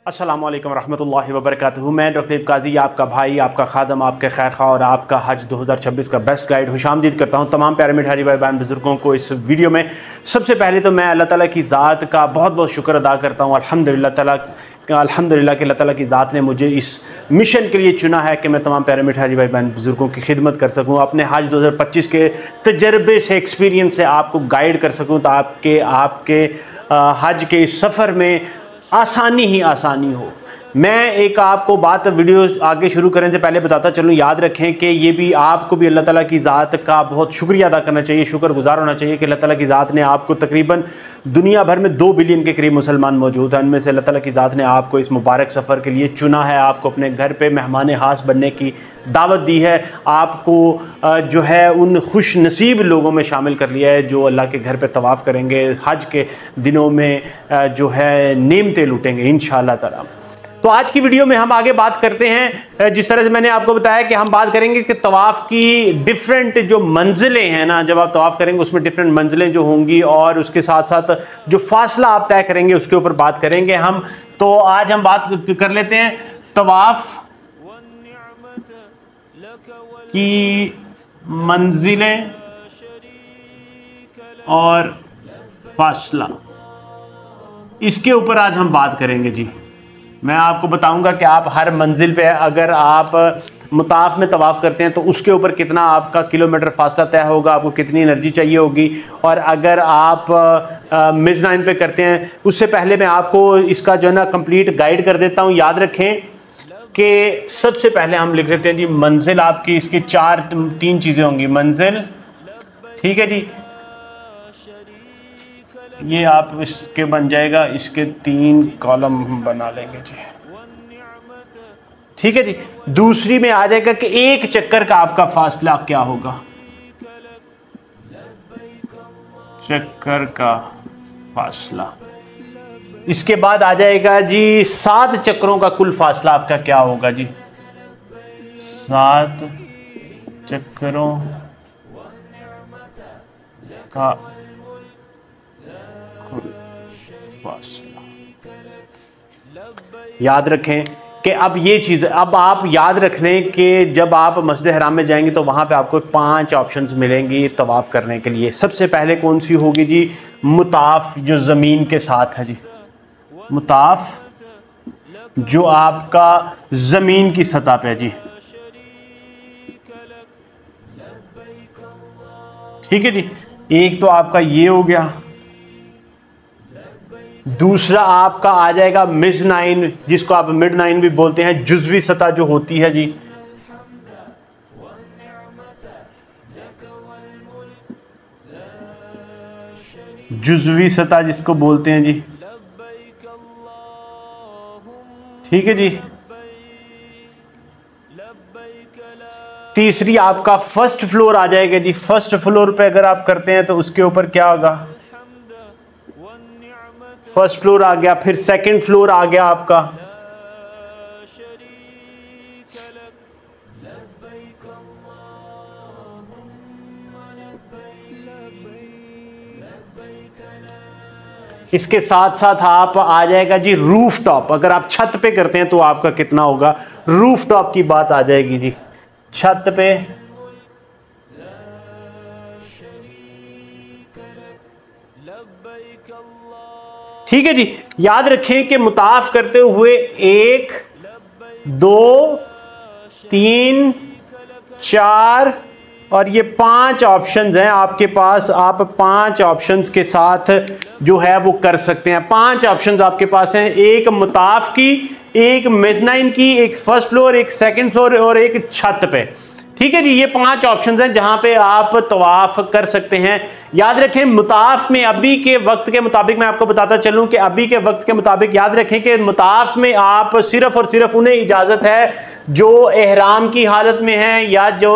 अस्सलामु अलैकुम रहमतुल्लाहि व बरकातुहू। मैं डॉक्टर काजी, आपका भाई, आपका खादम, आपके खैर खा और आपका हज 2026 का बेस्ट गाइड खुशामदीद करता हूँ तमाम प्यारे मिठ हाजी भाई बहन बुजुर्गों को इस वीडियो में। सबसे पहले तो मैं अल्लाह ताला की ज़ात का बहुत बहुत शुक्र अदा करता हूँ। अल्हम्दुलिल्लाह कि अल्लाह ताला की ज़ात ने मुझे इस मिशन के लिए चुना है कि मैं तमाम प्यारे मिठ हाजी भाई बहन बुजुर्गों की खिदमत कर सकूँ, अपने हज 2025 के तजर्बे से, एक्सपीरियंस से आपको गाइड कर सकूँ, तो आपके हज के इस सफ़र में आसानी ही आसानी हो। मैं एक आपको बात वीडियो आगे शुरू करने से पहले बताता चलूँ, याद रखें कि ये भी आपको भी अल्लाह ताला की ज़ात का बहुत शुक्रिया अदा करना चाहिए, शुक्रगुजार होना चाहिए कि अल्लाह ताला की ज़ात ने आपको, तकरीबन दुनिया भर में 2 बिलियन के करीब मुसलमान मौजूद हैं, उनमें से अल्लाह ताला की ज़ात ने आपको इस मुबारक सफ़र के लिए चुना है, आपको अपने घर पर मेहमान खास बनने की दावत दी है, आपको जो है उन खुश नसीब लोगों में शामिल कर लिया है जो अल्लाह के घर पे तवाफ़ करेंगे, हज के दिनों में जो है नेमतें लूटेंगे इंशाअल्लाह ताला। तो आज की वीडियो में हम आगे बात करते हैं, जिस तरह से मैंने आपको बताया कि हम बात करेंगे कि तवाफ़ की डिफरेंट जो मंजिलें हैं ना, जब आप तवाफ़ करेंगे उसमें डिफरेंट मंजिलें जो होंगी और उसके साथ साथ जो फासला आप तय करेंगे उसके ऊपर बात करेंगे हम। तो आज हम बात कर लेते हैं तवाफ़ की मंजिलें और फासला, इसके ऊपर आज हम बात करेंगे जी। मैं आपको बताऊंगा कि आप हर मंजिल पे अगर आप मुताफ में तवाफ़ करते हैं तो उसके ऊपर कितना आपका किलोमीटर फासला तय होगा, आपको कितनी एनर्जी चाहिए होगी, और अगर आप मिज़नाइन पे करते हैं उससे पहले मैं आपको इसका जो है ना कंप्लीट गाइड कर देता हूँ। याद रखें कि सबसे पहले हम लिख लेते हैं जी मंजिल आपकी, इसकी 3 चीज़ें होंगी। मंजिल, ठीक है जी, ये आप इसके बन जाएगा, इसके 3 कॉलम हम बना लेंगे जी, ठीक है जी। दूसरी में आ जाएगा कि एक चक्कर का आपका फासला क्या होगा, चक्कर का फासला। इसके बाद आ जाएगा जी 7 चक्रों का कुल फासला आपका क्या होगा जी, 7 चक्रों का फासला। याद रखें कि अब ये चीज़, अब आप याद रख लें कि जब आप मस्जिद हराम में जाएंगे तो वहाँ पे आपको 5 ऑप्शंस मिलेंगी तवाफ़ करने के लिए। सबसे पहले कौन सी होगी जी, मुताफ जो ज़मीन के साथ है जी, मुताफ जो आपका ज़मीन की सतह पे है जी, ठीक है जी। एक तो आपका ये हो गया, दूसरा आपका आ जाएगा मिज़नाइन, जिसको आप मिडनाइन भी बोलते हैं, जुज़वी सतह जो होती है जी, जुज़वी सतह जिसको बोलते हैं जी, ठीक है जी। तीसरी आपका फर्स्ट फ्लोर आ जाएगा जी, फर्स्ट फ्लोर पे अगर आप करते हैं तो उसके ऊपर क्या होगा, फर्स्ट फ्लोर आ गया। फिर सेकंड फ्लोर आ गया आपका, इसके साथ साथ आप आ जाएगा जी रूफ टॉप। अगर आप छत पे करते हैं तो आपका कितना होगा, रूफ टॉप की बात आ जाएगी जी, छत पे ठीक है जी। याद रखें कि मुताफ करते हुए 1 2 3 4 और ये 5 ऑप्शंस हैं आपके पास। आप 5 ऑप्शंस के साथ जो है वो कर सकते हैं। 5 ऑप्शंस आपके पास हैं, एक मुताफ की, एक मेज़नाइन की, एक फर्स्ट फ्लोर, एक सेकंड फ्लोर और एक छत पे, ठीक है जी। ये 5 ऑप्शंस हैं जहां पे आप तवाफ कर सकते हैं। याद रखें मुताफ में अभी के वक्त के मुताबिक, मैं आपको बताता चलूं कि अभी के वक्त के मुताबिक याद रखें कि मुताफ में आप सिर्फ और सिर्फ उन्हें इजाजत है जो एहराम की हालत में हैं या जो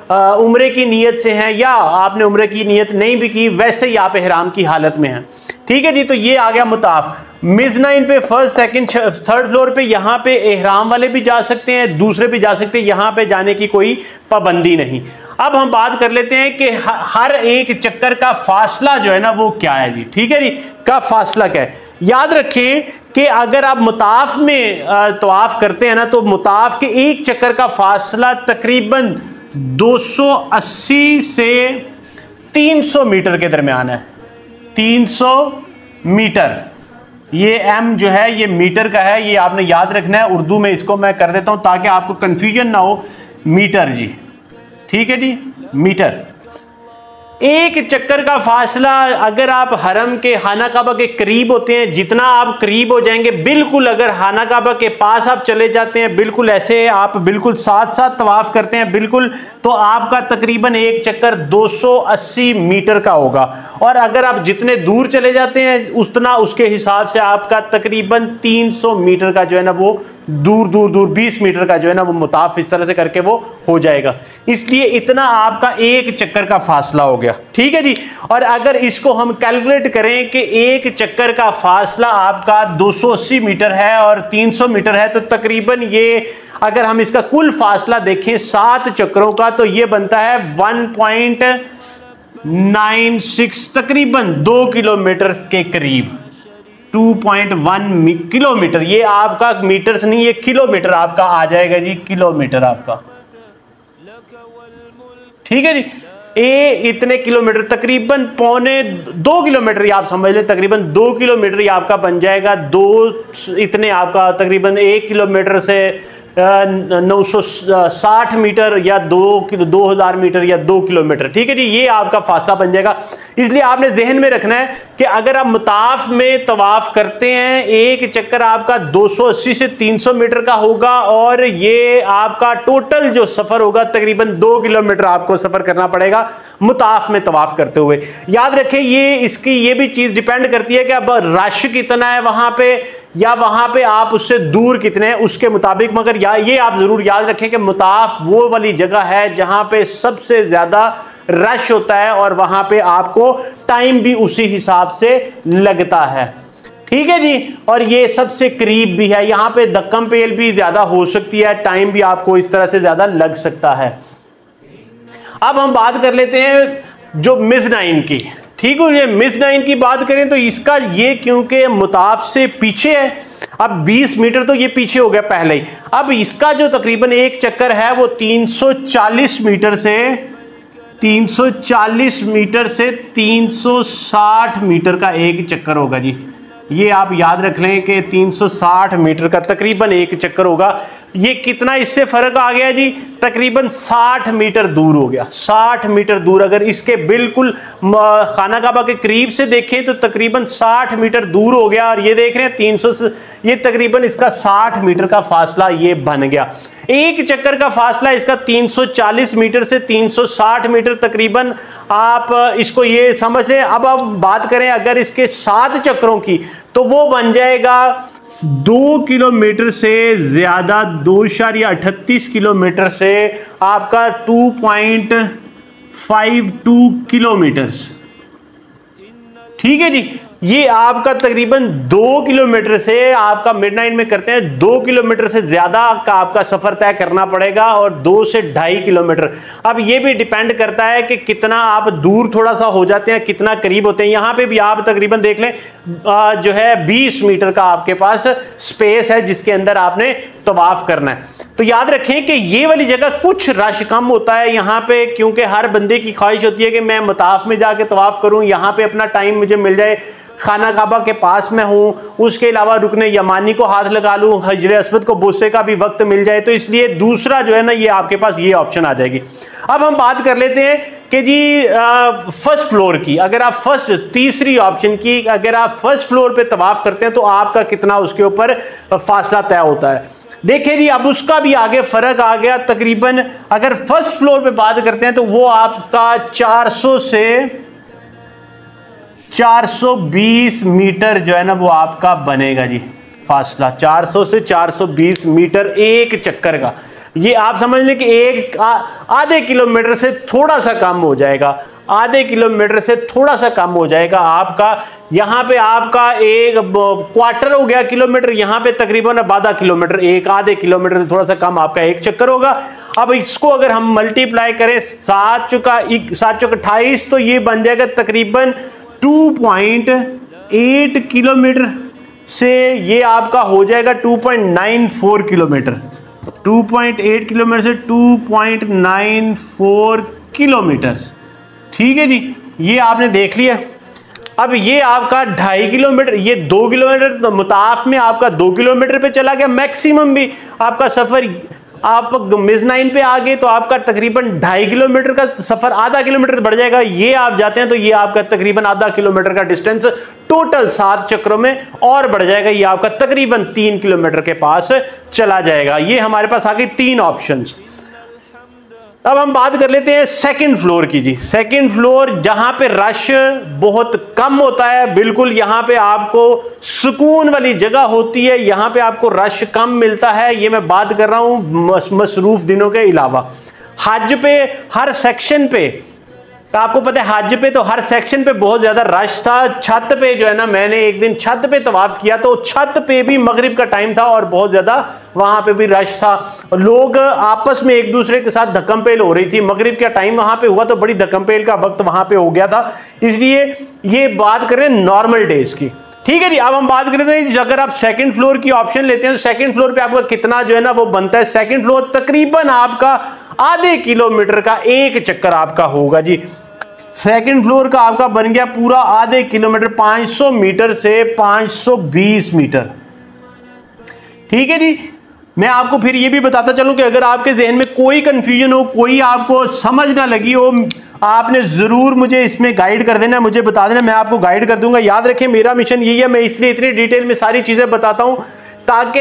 उम्रे की नीयत से हैं, या आपने उम्रे की नीयत नहीं भी की वैसे ही आप एहराम की हालत में हैं, ठीक है जी। तो ये आ गया मुताफ। मिज़नाइन पे फर्स्ट सेकंड थर्ड फ्लोर पे यहाँ पे एहराम वाले भी जा सकते हैं, दूसरे भी जा सकते हैं, यहाँ पे जाने की कोई पाबंदी नहीं। अब हम बात कर लेते हैं कि हर एक चक्कर का फासला जो है ना वो क्या है जी, ठीक है जी, का फासला क्या है। याद रखें कि अगर आप मुताफ में तवाफ करते हैं ना, तो मुताफ के एक चक्कर का फासला तकरीबन 280 से 300 मीटर के दरमियान है। 300 मीटर, ये m जो है ये मीटर का है, ये आपने याद रखना है। उर्दू में इसको मैं कर देता हूं ताकि आपको कंफ्यूजन ना हो। मीटर जी, ठीक है जी, मीटर। एक चक्कर का फासला अगर आप हरम के खाना काबा के करीब होते हैं, जितना आप करीब हो जाएंगे, बिल्कुल अगर खाना काबा के पास आप चले जाते हैं, बिल्कुल ऐसे आप बिल्कुल साथ साथ तवाफ करते हैं बिल्कुल, तो आपका तकरीबन एक चक्कर 280 मीटर का होगा। और अगर आप जितने दूर चले जाते हैं उतना उसके हिसाब से आपका तकरीबन 300 मीटर का जो है ना वो दूर 20 मीटर का जो है ना वो मुताफ इस तरह से करके वो हो जाएगा। इसलिए इतना आपका एक चक्कर का फासला हो गया, ठीक है जी। और अगर इसको हम कैलकुलेट करें कि एक चक्कर का फासला आपका 280 मीटर है और 300 मीटर है, तो तकरीबन ये अगर हम इसका कुल फासला देखें 7 चक्करों का, तो ये बनता है 1.96, तकरीबन 2 किलोमीटर के करीब, 2.1 किलोमीटर। ये आपका मीटर से नहीं, ये किलोमीटर आपका आ जाएगा जी, किलोमीटर आपका, ठीक है जी। ये इतने किलोमीटर, तकरीबन 1.25 किलोमीटर ही आप समझ लें, तकरीबन 2 किलोमीटर ही आपका बन जाएगा। इतने आपका तकरीबन 1 किलोमीटर से 960 मीटर या 2000 मीटर या 2 किलोमीटर, ठीक है जी, ये आपका फासला बन जाएगा। इसलिए आपने जहन में रखना है कि अगर आप मुताफ में तवाफ करते हैं, एक चक्कर आपका 280 से 300 मीटर का होगा और ये आपका टोटल जो सफर होगा तकरीबन 2 किलोमीटर आपको सफर करना पड़ेगा मुताफ में तवाफ करते हुए। याद रखें ये भी चीज डिपेंड करती है कि अब रश कितना है वहां पे, या वहां पे आप उससे दूर कितने हैं उसके मुताबिक। मगर ये आप जरूर याद रखें कि मुताफ वो वाली जगह है जहां पे सबसे ज्यादा रश होता है और वहां पे आपको टाइम भी उसी हिसाब से लगता है, ठीक है जी। और ये सबसे करीब भी है, यहां पे धक्कम पेल भी ज्यादा हो सकती है, टाइम भी आपको इस तरह से ज्यादा लग सकता है। अब हम बात कर लेते हैं जो मिज़नाइन की, ठीक है। ये मिज़नाइन की बात करें तो इसका ये क्योंकि मुताफ से पीछे है, अब 20 मीटर तो ये पीछे हो गया पहले ही। अब इसका जो तकरीबन एक चक्कर है वो 340 मीटर से 360 मीटर का एक चक्कर होगा जी। ये आप याद रख लें कि 360 मीटर का तकरीबन एक चक्कर होगा। ये कितना इससे फर्क आ गया जी, तकरीबन 60 मीटर दूर हो गया। 60 मीटर दूर, अगर इसके बिल्कुल खाना काबा के करीब से देखें तो तकरीबन 60 मीटर दूर हो गया। और ये देख रहे हैं 300, ये तकरीबन इसका 60 मीटर का फासला ये बन गया। एक चक्कर का फासला इसका 340 मीटर से 360 मीटर तकरीबन, आप इसको ये समझ लें। अब आप बात करें अगर इसके 7 चक्करों की, तो वो बन जाएगा 2 किलोमीटर से ज्यादा, 2.38 किलोमीटर से आपका 2.52 किलोमीटर, ठीक है जी। ये आपका तकरीबन 2 किलोमीटर से आपका मिडनाइट में करते हैं, 2 किलोमीटर से ज्यादा का आपका सफर तय करना पड़ेगा और 2 से 2.5 किलोमीटर। अब ये भी डिपेंड करता है कि कितना आप दूर थोड़ा सा हो जाते हैं, कितना करीब होते हैं। यहां पे भी आप तकरीबन देख लें जो है 20 मीटर का आपके पास स्पेस है जिसके अंदर आपने तवाफ करना है। तो याद रखें कि ये वाली जगह कुछ रश कम होता है यहाँ पे, क्योंकि हर बंदे की ख्वाहिश होती है कि मैं मुताफ में जाके तवाफ करूं, यहाँ पे अपना टाइम मुझे मिल जाए, खाना काबा के पास में हूं, उसके अलावा रुकने यमानी को हाथ लगा लूं, हजर अस्वद को बुस्से का भी वक्त मिल जाए। तो इसलिए दूसरा जो है ना ये आपके पास ये ऑप्शन आ जाएगी। अब हम बात कर लेते हैं कि जी फर्स्ट फ्लोर की। अगर आप तीसरी ऑप्शन की, अगर आप फर्स्ट फ्लोर पे तवाफ करते हैं तो आपका कितना उसके ऊपर फासला तय होता है। देखिए जी, अब उसका भी आगे फर्क आ गया। तकरीबन अगर फर्स्ट फ्लोर पे बात करते हैं तो वो आपका 400 से 420 मीटर जो है ना वो आपका बनेगा जी फासला, 400 से 420 मीटर एक चक्कर का। ये आप समझ लें कि एक आधे किलोमीटर से थोड़ा सा कम हो जाएगा, आधे किलोमीटर से थोड़ा सा कम हो जाएगा आपका। यहाँ पे आपका एक क्वार्टर हो गया किलोमीटर, यहाँ पे तकरीबन आधा किलोमीटर, एक आधे किलोमीटर से थोड़ा सा कम आपका एक चक्कर होगा। अब इसको अगर हम मल्टीप्लाई करें 7 चौका 28, तो ये बन जाएगा तकरीबन 2.8 किलोमीटर, से ये आपका हो जाएगा 2.94 किलोमीटर। 2.8 किलोमीटर से 2.94 किलोमीटर। ठीक है जी, ये आपने देख लिया। अब ये आपका 2.5 किलोमीटर, ये 2 किलोमीटर, तो मुताफ में आपका 2 किलोमीटर पे चला गया। मैक्सिमम भी आपका सफर, आप मिज़नाइन पे आ गए तो आपका तकरीबन 2.5 किलोमीटर का सफर आधा किलोमीटर बढ़ जाएगा। ये आप जाते हैं तो ये आपका तकरीबन आधा किलोमीटर का डिस्टेंस टोटल 7 चक्रों में और बढ़ जाएगा। ये आपका तकरीबन 3 किलोमीटर के पास चला जाएगा। ये हमारे पास आ गई 3 ऑप्शंस। अब हम बात कर लेते हैं सेकंड फ्लोर की जी। सेकंड फ्लोर जहां पे रश बहुत कम होता है, बिल्कुल यहां पे आपको सुकून वाली जगह होती है, यहां पे आपको रश कम मिलता है। ये मैं बात कर रहा हूं मसरूफ दिनों के अलावा। हज पे हर सेक्शन पे, तो आपको पता है हज पे तो हर सेक्शन पे बहुत ज्यादा रश था। छत पे जो है ना, मैंने एक दिन छत पे तवाफ किया तो छत पे भी मगरिब का टाइम था और बहुत ज्यादा वहां पे भी रश था। लोग आपस में एक दूसरे के साथ धक्कमपेल हो रही थी। मगरिब का टाइम वहां पे हुआ तो बड़ी धक्कमपेल का वक्त वहां पे हो गया था। इसलिए ये बात करें नॉर्मल डेज की। ठीक है जी, अब हम बात करते हैं अगर आप सेकंड फ्लोर की ऑप्शन लेते हैं तो सेकंड फ्लोर पे आपका कितना जो है ना वो बनता है। सेकंड फ्लोर तकरीबन आपका आधे किलोमीटर का एक चक्कर आपका होगा जी। सेकंड फ्लोर का आपका बन गया पूरा आधे किलोमीटर, 500 मीटर से 520 मीटर। ठीक है जी, मैं आपको फिर ये भी बताता चलूं कि अगर आपके जहन में कोई कंफ्यूजन हो, कोई आपको समझ ना लगी हो, आपने जरूर मुझे इसमें गाइड कर देना, मुझे बता देना, मैं आपको गाइड कर दूंगा। याद रखें मेरा मिशन यही है, मैं इसलिए इतनी डिटेल में सारी चीजें बताता हूं ताकि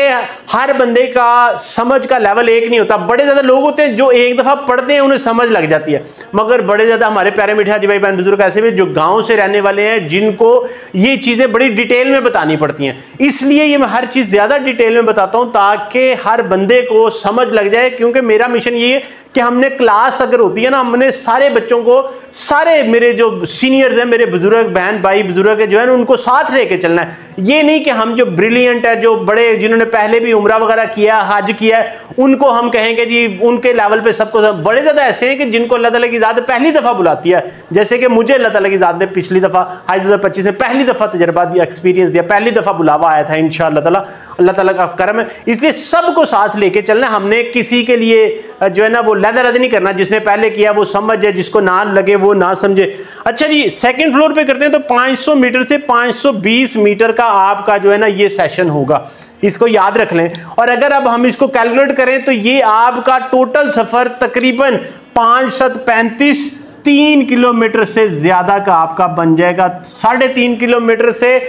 हर बंदे का समझ का लेवल एक नहीं होता। बड़े ज्यादा लोग होते हैं जो एक दफा पढ़ते हैं उन्हें समझ लग जाती है, मगर बड़े ज्यादा हमारे प्यारे मीठे हाजी भाई बहन बुजुर्ग ऐसे भी जो गांव से रहने वाले हैं जिनको ये चीजें बड़ी डिटेल में बतानी पड़ती हैं। इसलिए ये मैं हर चीज ज्यादा डिटेल में बताता हूं ताकि हर बंदे को समझ लग जाए। क्योंकि मेरा मिशन ये है कि हमने क्लास अगर होती है ना, हमने सारे बच्चों को, सारे मेरे जो सीनियर्स हैं, मेरे बुजुर्ग बहन भाई बुजुर्ग जो है उनको साथ लेके चलना है। ये नहीं कि हम जो ब्रिलियंट है, जो बड़े जिन्होंने पहले भी उम्रा वगैरह किया, हज किया है, उनको हम कहेंगे जी उनके लेवल पे सबको सब। बड़े ज्यादा ऐसे हैं कि जिनको अल्लाह ताला की ज़ात पहली दफा बुलाती है, जैसे कि मुझे अल्लाह ताला की ज़ात ने पिछली दफा 2025 में पहली दफा तजर्बा दिया, एक्सपीरियंस दिया, पहली दफा बुलावा आया था। इंशाअल्लाह ताला अल्लाह ताला का करम है, इसलिए सबको साथ लेके चलना। हमने किसी के लिए जो है ना वो लदर नहीं करना, जिसने पहले किया वो समझ जाए, जिसको ना लगे वो ना समझे। अच्छा जी, सेकंड फ्लोर पे करते हैं तो 500 मीटर से 520 मीटर का आपका जो है ना ये सेशन होगा, इसको याद रख लें। और अगर अब हम इसको कैलकुलेट करें तो ये आपका टोटल सफर तकरीबन 5-7-35 3 किलोमीटर से ज्यादा का आपका बन जाएगा। 3.5 किलोमीटर से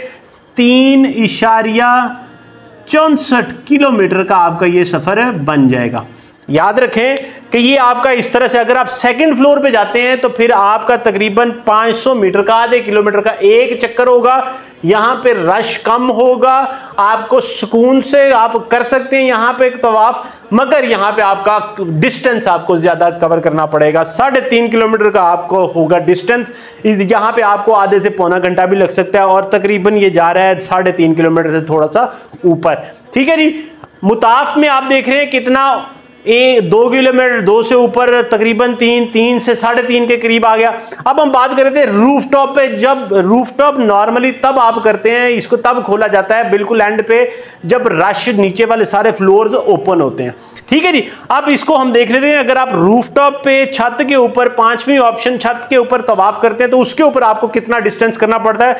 3.64 किलोमीटर का आपका ये सफर बन जाएगा। याद रखें कि ये आपका इस तरह से, अगर आप सेकंड फ्लोर पे जाते हैं तो फिर आपका तकरीबन 500 मीटर का आधे किलोमीटर का एक चक्कर होगा। यहां पे रश कम होगा, आपको सुकून से आप कर सकते हैं यहां पे एक तवाफ, मगर यहां पे आपका डिस्टेंस आपको ज्यादा कवर करना पड़ेगा। 3.5 किलोमीटर का आपको होगा डिस्टेंस। यहां पे आपको आधे से पौना घंटा भी लग सकता है और तकरीबन ये जा रहा है 3.5 किलोमीटर से थोड़ा सा ऊपर। ठीक है जी, मुताफ में आप देख रहे हैं कितना 2 किलोमीटर, 2 से ऊपर तकरीबन 3 से 3.5 के करीब आ गया। अब हम बात करते हैं रूफटॉप पे। जब रूफटॉप नॉर्मली तब आप करते हैं, इसको तब खोला जाता है बिल्कुल एंड पे जब रश नीचे वाले सारे फ्लोर्स ओपन होते हैं। ठीक है जी, अब इसको हम देख लेते हैं। अगर आप रूफटॉप पे छत के ऊपर, 5वीं ऑप्शन, छत के ऊपर तवाफ करते हैं तो उसके ऊपर आपको कितना डिस्टेंस करना पड़ता है,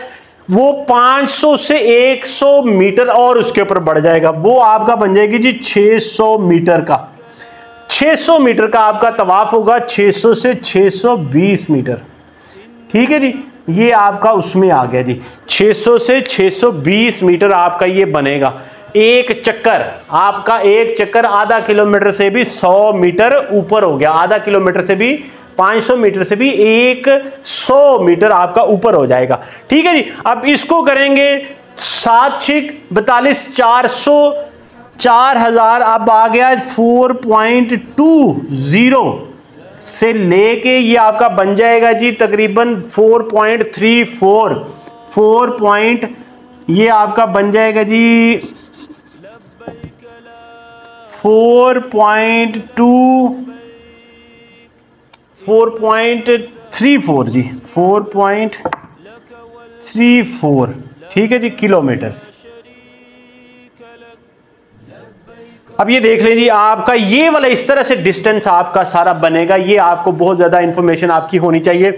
वो 500 से 100 मीटर और उसके ऊपर बढ़ जाएगा। वो आपका बन जाएगी जी 600 मीटर का। 600 मीटर का आपका तवाफ होगा, 600 से 620 मीटर। ठीक है जी, ये आपका उसमें आ गया जी। 600 से 620 मीटर आपका ये बनेगा एक चक्कर। आपका एक चक्कर आधा किलोमीटर से भी 100 मीटर ऊपर हो गया, आधा किलोमीटर से भी 500 मीटर से भी 100 मीटर आपका ऊपर हो जाएगा। ठीक है जी, अब इसको करेंगे 7-6-42 4000 अब आ गया 4.20 से लेके ये आपका बन जाएगा जी तकरीबन 4.34 ये आपका बन जाएगा जी 4.34 जी 4.34। ठीक है जी, किलोमीटर। अब ये देख लीजिए आपका ये वाला इस तरह से डिस्टेंस आपका सारा बनेगा। ये आपको बहुत ज्यादा इंफॉर्मेशन आपकी होनी चाहिए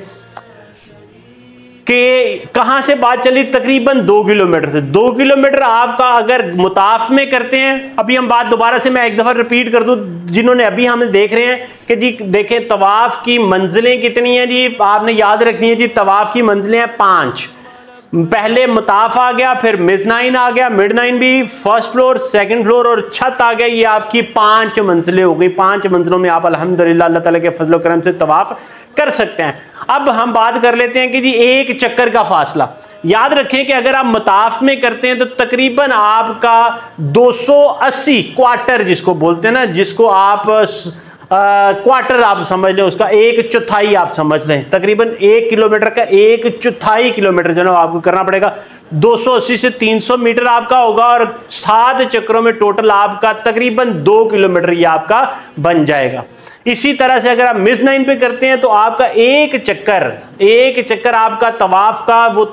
कि कहां से बात चली, तकरीबन 2 किलोमीटर से। 2 किलोमीटर आपका अगर मुताफ में करते हैं, अभी हम बात दोबारा से मैं एक दफा रिपीट कर दूं, जिन्होंने अभी हमें देख रहे हैं कि जी देखें तवाफ की मंजिलें कितनी हैं जी, आपने याद रखनी है जी, तवाफ की मंजिलें हैं 5। पहले मुताफ आ गया, फिर मिज़नाइन आ गया, मिडनाइन भी, फर्स्ट फ्लोर, सेकंड फ्लोर और छत आ गया। ये आपकी 5 मंजिलें हो गई। 5 मंजिलों में आप अल्हम्दुलिल्लाह अल्लाह ताला के फजल करम से तवाफ कर सकते हैं। अब हम बात कर लेते हैं कि जी एक चक्कर का फासला। याद रखें कि अगर आप मुताफ में करते हैं तो तकरीबन आपका 280 क्वार्टर जिसको बोलते हैं ना, जिसको आप क्वार्टर आप समझ लें, उसका 1/4 आप समझ लें, तकरीबन 1 किलोमीटर का 1/4 किलोमीटर जो है आपको करना पड़ेगा। 280 से 300 मीटर आपका होगा और 7 चक्रों में टोटल आपका तकरीबन 2 किलोमीटर ये आपका बन जाएगा। इसी तरह से अगर आप मिज़नाइन पे करते हैं तो आपका एक चक्कर आपका तवाफ का वो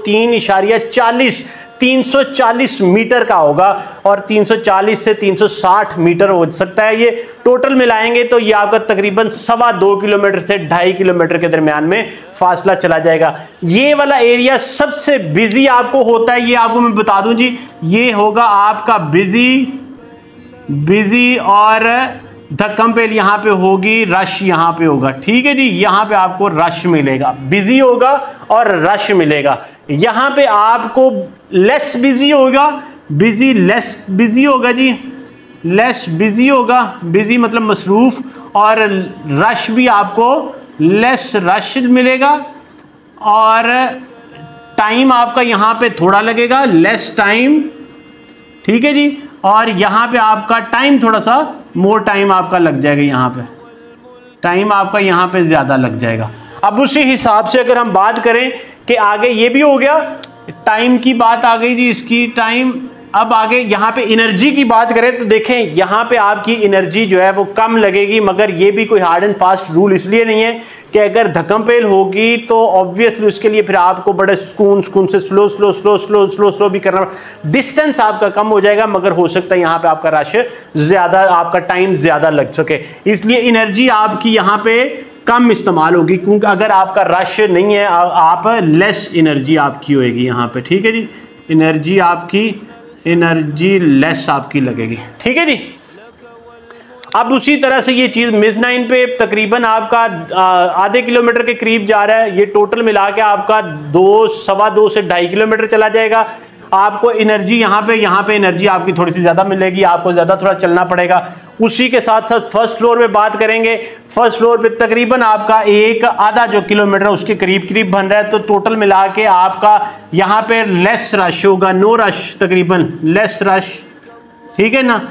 340 मीटर का होगा और 340 से 360 मीटर हो सकता है। ये टोटल मिलाएंगे तो ये आपका तकरीबन 2.25 किलोमीटर से 2.5 किलोमीटर के दरमियान में फासला चला जाएगा। ये वाला एरिया सबसे बिजी आपको होता है, ये आपको मैं बता दूं जी, ये होगा आपका बिजी और धक्कम पेल यहाँ पे होगी, रश यहाँ पे होगा। ठीक है जी, यहाँ पे आपको रश मिलेगा, बिजी होगा और रश मिलेगा। यहाँ पे आपको लेस बिजी होगा, लेस बिजी होगा जी, लेस बिजी होगा, बिजी मतलब मसरूफ, और रश भी आपको लेस रश मिलेगा और टाइम आपका यहाँ पे थोड़ा लगेगा, लेस टाइम। ठीक है जी, और यहाँ पे आपका टाइम थोड़ा सा मोर टाइम आपका लग जाएगा, यहाँ पे टाइम आपका यहाँ पे ज्यादा लग जाएगा। अब उसी हिसाब से अगर हम बात करें कि आगे ये भी हो गया, टाइम की बात आ गई जी, इसकी टाइम। अब आगे यहाँ पे एनर्जी की बात करें तो देखें यहाँ पे आपकी एनर्जी जो है वो कम लगेगी, मगर ये भी कोई हार्ड एंड फास्ट रूल इसलिए नहीं है कि अगर धक्कम पेल होगी तो ऑब्वियसली उसके लिए फिर आपको बड़े सुकून से स्लो भी करना, डिस्टेंस आपका कम हो जाएगा, मगर हो सकता है यहाँ पे आपका रश ज्यादा, आपका टाइम ज्यादा लग सके, इसलिए एनर्जी आपकी यहाँ पे कम इस्तेमाल होगी, क्योंकि अगर आपका रश नहीं है आप लेस एनर्जी आपकी होगी यहाँ पे। ठीक है जी, एनर्जी लेस आपकी लगेगी। ठीक है जी। अब उसी तरह से ये चीज मिज़नाइन पे तकरीबन आपका आधे किलोमीटर के करीब जा रहा है, ये टोटल मिला के आपका 2.25 से 2.5 किलोमीटर चला जाएगा। आपको एनर्जी यहाँ पे एनर्जी आपकी थोड़ी सी ज्यादा मिलेगी, आपको ज्यादा थोड़ा चलना पड़ेगा। उसी के साथ साथ फर्स्ट फ्लोर पे बात करेंगे, फर्स्ट फ्लोर पे तकरीबन आपका एक आधा जो किलोमीटर उसके करीब बन रहा है, तो टोटल मिला के आपका यहाँ पे लेस रश होगा, नो रश, तकरीबन लेस रश। ठीक है ना,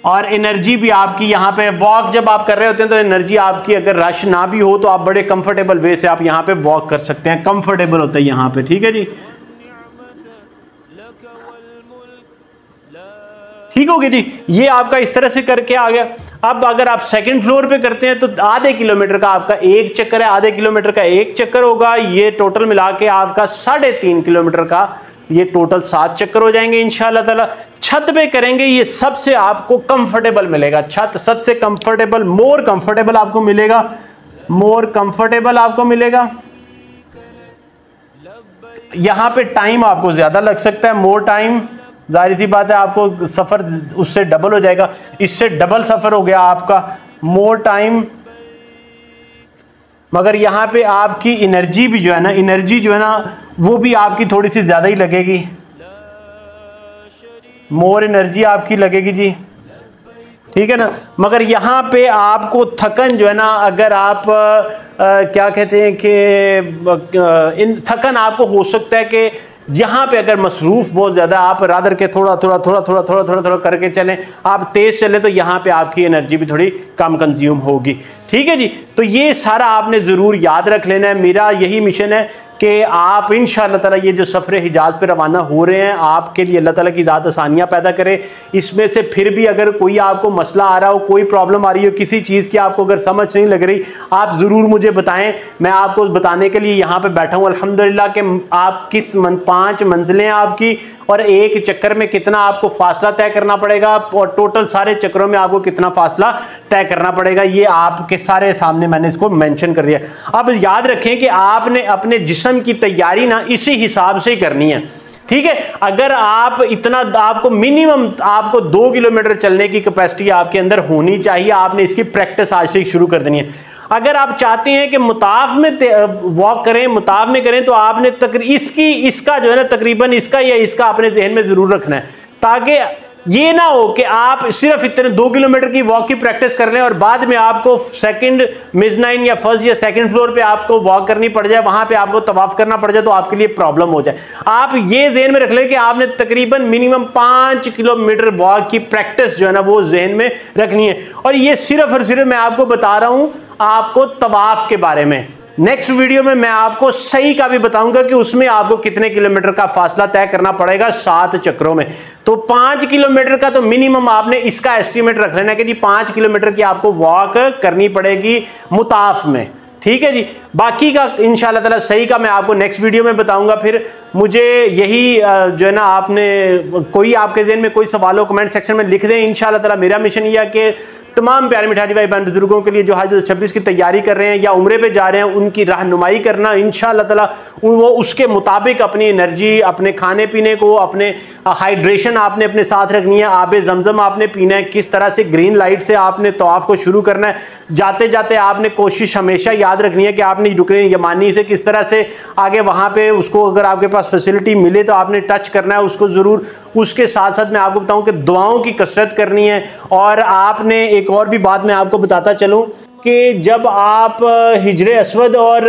और एनर्जी भी आपकी यहाँ पे वॉक जब आप कर रहे होते हैं तो एनर्जी आपकी अगर रश ना भी हो तो आप बड़े कंफर्टेबल वे से आप यहाँ पे वॉक कर सकते हैं, कंफर्टेबल होता है यहाँ पे। ठीक है जी, ठीक हो गया जी, ये आपका इस तरह से करके आ गया। अब अगर आप सेकंड फ्लोर पे करते हैं तो आधे किलोमीटर का आपका एक चक्कर है, आधे किलोमीटर का एक चक्कर होगा, ये टोटल मिला के आपका 3.5 किलोमीटर का ये टोटल 7 चक्कर हो जाएंगे इंशाल्लाह ताला। छत पे करेंगे, ये सबसे आपको कंफर्टेबल मिलेगा, छत सबसे कंफर्टेबल, मोर कंफर्टेबल आपको मिलेगा, मोर कंफर्टेबल आपको मिलेगा। यहां पे टाइम आपको ज्यादा लग सकता है, मोर टाइम, जाहिर सी बात है आपको सफर उससे डबल हो जाएगा, इससे डबल सफर हो गया आपका, मोर टाइम। मगर यहाँ पे आपकी एनर्जी भी जो है ना, वो भी आपकी थोड़ी सी ज्यादा ही लगेगी, मोर एनर्जी आपकी लगेगी जी। ठीक है ना, मगर यहाँ पे आपको थकन जो है ना, अगर आप क्या कहते हैं कि थकन आपको हो सकता है कि यहाँ पे अगर मसरूफ बहुत ज्यादा आप रादर के थोड़ा करके चलें, आप तेज चलें तो यहाँ पे आपकी एनर्जी भी थोड़ी कम कंज्यूम होगी। ठीक है जी, तो ये सारा आपने जरूर याद रख लेना है। मेरा यही मिशन है कि आप इंशाअल्लाह ताला ये जो सफ़र हिजाज पे रवाना हो रहे हैं, आपके लिए अल्लाह ताला की ज़ात आसानियाँ पैदा करे। इसमें से फिर भी अगर कोई आपको मसला आ रहा हो, कोई प्रॉब्लम आ रही हो, किसी चीज़ की आपको अगर समझ नहीं लग रही, आप ज़रूर मुझे बताएं, मैं आपको बताने के लिए यहाँ पे बैठा हूँ अल्हम्दुलिल्लाह कि आप किस 5 मंजिलें आपकी और एक चक्कर में कितना आपको फासला तय करना पड़ेगा और टोटल सारे चक्करों में आपको कितना फासला तय करना पड़ेगा, ये आपके सारे सामने मैंने इसको मेंशन कर दिया। अब याद रखें कि आपने अपने जिस्म की तैयारी ना इसी हिसाब से ही करनी है, ठीक है। अगर आप इतना, आपको मिनिमम आपको 2 किलोमीटर चलने की कैपेसिटी आपके अंदर होनी चाहिए, आपने इसकी प्रैक्टिस आज से शुरू कर देनी है। अगर आप चाहते हैं कि मुताफ में वॉक करें, मुताफ में करें, तो आपने इसका जो है ना तकरीबन इसका या इसका अपने जहन में जरूर रखना है, ताकि ये ना हो कि आप सिर्फ इतने 2 किलोमीटर की वॉक की प्रैक्टिस कर लें और बाद में आपको सेकंड मेज़नाइन या फर्स्ट या सेकंड फ्लोर पे आपको वॉक करनी पड़ जाए, वहां पे आपको तवाफ करना पड़ जाए, तो आपके लिए प्रॉब्लम हो जाए। आप ये ज़हन में रख लें कि आपने तकरीबन मिनिमम 5 किलोमीटर वॉक की प्रैक्टिस जो है ना वो जहन में रखनी है। और ये सिर्फ और सिर्फ मैं आपको बता रहा हूं आपको तवाफ के बारे में। नेक्स्ट वीडियो में मैं आपको सही का भी बताऊंगा कि उसमें आपको कितने किलोमीटर का फासला तय करना पड़ेगा 7 चक्रों में। तो 5 किलोमीटर का तो मिनिमम आपने इसका एस्टिमेट रख लेना कि जी 5 किलोमीटर की आपको वॉक करनी पड़ेगी मुताफ में, ठीक है जी। बाकी का इंशाल्लाह ताला सही का मैं आपको नेक्स्ट वीडियो में बताऊंगा। फिर मुझे यही जो है ना, आपने कोई आपके ज़हन में कोई सवाल हो कमेंट सेक्शन में लिख दें। इंशाल्लाह ताला मेरा मिशन यह है कि तमाम प्यारे मिठाई भाई बहन बुजुर्गों के लिए जो हज 2026 की तैयारी कर रहे हैं या उम्रे पे जा रहे हैं, उनकी रहनुमाई करना इंशाअल्लाह ताला, वो उसके मुताबिक अपनी एनर्जी, अपने खाने पीने को, अपने हाइड्रेशन आपने अपने साथ रखनी है, आबे जमजम आपने पीना है, किस तरह से ग्रीन लाइट से आपने तवाफ को शुरू करना है। जाते जाते आपने कोशिश हमेशा याद रखनी है कि आपने रुकने यमानी से किस तरह से आगे वहाँ पे उसको, अगर आपके पास फैसिलिटी मिले तो आपने टच करना है उसको ज़रूर। उसके साथ साथ मैं आपको बताऊँ कि दुआओं की कसरत करनी है। और आपने एक और भी बात मैं आपको बताता चलूं कि जब आप हिजरे अस्वद और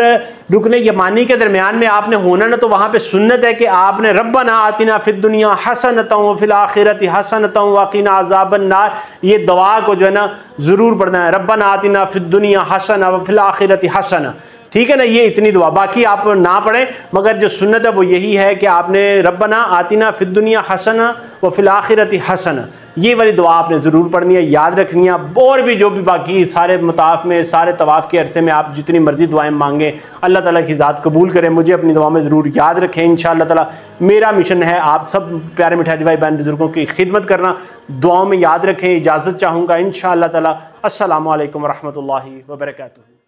रुकने यमानी के दरमियान में आपने होना ना, तो वहां पे सुन्नत है कि आपने रब्बना आतिना फिद दुनिया हसनतन व फिल आखिरति हसनतन व क़िना अज़ाबन नार, ये दुआ को जो है ना जरूर पढ़ना है। रब्बना आतिना फिद दुनिया हसना व फिल आखिरति हसना, ठीक है ना, ये इतनी दुआ। बाकी आप ना पढ़ें, मगर जो सुन्नत है वो यही है कि आपने रब्बना आतिना फिद दुनिया हसना व फिल आखिरति हसना, ये वाली दुआ आपने ज़रूर पढ़नी है, याद रखनी है। और भी जो भी बाकी सारे मुताफ में, सारे तवाफ़ के अरसे में आप जितनी मर्जी दुआएं मांगें, अल्लाह ताला की ज़ात कबूल करे, मुझे अपनी दुआ में ज़रूर याद रखें। इंशाअल्लाह ताला मेरा मिशन है आप सब प्यारे मिठाई भाई बहन बुजुर्गों की खिदमत करना, दुआओं में याद रखें। इजाज़त चाहूँगा इंशाअल्लाह ताला। अस्सलामु अलैकुम व रहमतुल्लाहि व बरकातुहू।